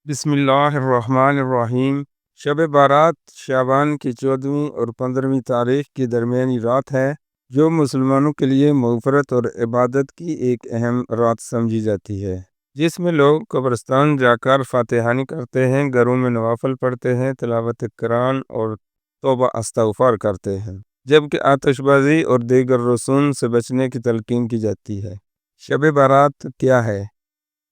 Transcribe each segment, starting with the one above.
بسم اللہ الرحمن الرحیم۔ شب بارات شعبان کی 14ویں اور 15ویں تاریخ کی درمیانی رات ہے، جو مسلمانوں کے لیے مغفرت اور عبادت کی ایک اہم رات سمجھی جاتی ہے، جس میں لوگ قبرستان جا کر فاتحانی کرتے ہیں، گھروں میں نوافل پڑھتے ہیں، تلاوت قرآن اور توبہ استغفار کرتے ہیں، جبکہ آتش بازی اور دیگر رسوم سے بچنے کی تلقین کی جاتی ہے۔ شب بارات کیا ہے،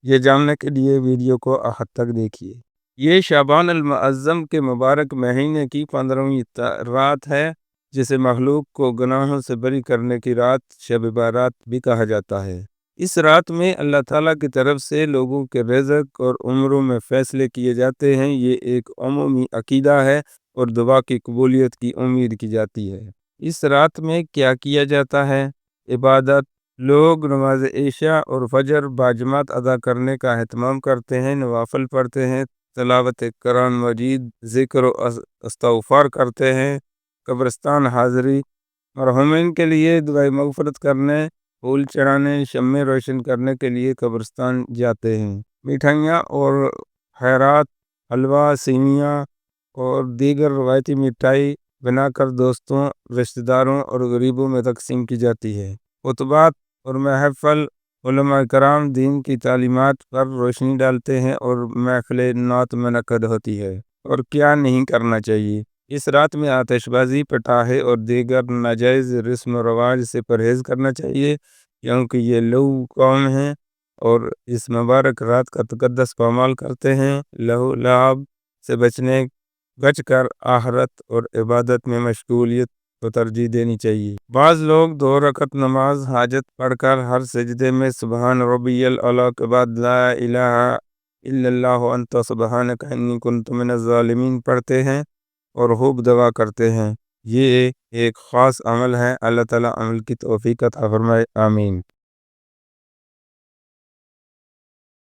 یہ جاننے کے لیے ویڈیو کو آخر تک دیکھیے۔ یہ شعبان المعظم کے مبارک مہینے کی 15ویں رات ہے، جسے مخلوق کو گناہوں سے بری کرنے کی رات شب بارات بھی کہا جاتا ہے۔ اس رات میں اللہ تعالیٰ کی طرف سے لوگوں کے رزق اور عمروں میں فیصلے کیے جاتے ہیں۔ یہ ایک عمومی عقیدہ ہے اور دعا کی قبولیت کی امید کی جاتی ہے۔ اس رات میں کیا کیا جاتا ہے؟ عبادت۔ لوگ نماز عشاء اور فجر باجماعت ادا کرنے کا اہتمام کرتے ہیں، نوافل پڑھتے ہیں، تلاوت قرآن مجید، ذکر و استغفار کرتے ہیں، قبرستان حاضری، مرحومین کے لیے دعائے مغفرت کرنے، پھول چڑھانے، شمع روشن کرنے کے لیے قبرستان جاتے ہیں۔ مٹھائیاں اور خیرات، حلوہ، سیویاں اور دیگر روایتی مٹھائی بنا کر دوستوں، رشتہ داروں اور غریبوں میں تقسیم کی جاتی ہے۔ خطبات اور محفل، علماء کرام دین کی تعلیمات پر روشنی ڈالتے ہیں اور محفل نعت منعقد ہوتی ہے۔ اور کیا نہیں کرنا چاہیے؟ اس رات میں آتش بازی، پٹاخے اور دیگر ناجائز رسم و رواج سے پرہیز کرنا چاہیے، کیونکہ یہ لوگ قوم ہیں اور اس مبارک رات کا تقدس پامال کرتے ہیں۔ لہو لعب سے بچ کر آخرت اور عبادت میں مشغولیت کو ترجیح دینی چاہیے۔ بعض لوگ 2 رکعت نماز حاجت پڑھ کر ہر سجدے میں سبحان ربی الاعلیٰ کے بعد لا الہ الا اللہ انت سبحانک انی کنت من الظالمین پڑھتے ہیں اور خوب دعا کرتے ہیں۔ یہ ایک خاص عمل ہے۔ اللہ تعالیٰ عمل کی توفیق عطا فرمائے، آمین۔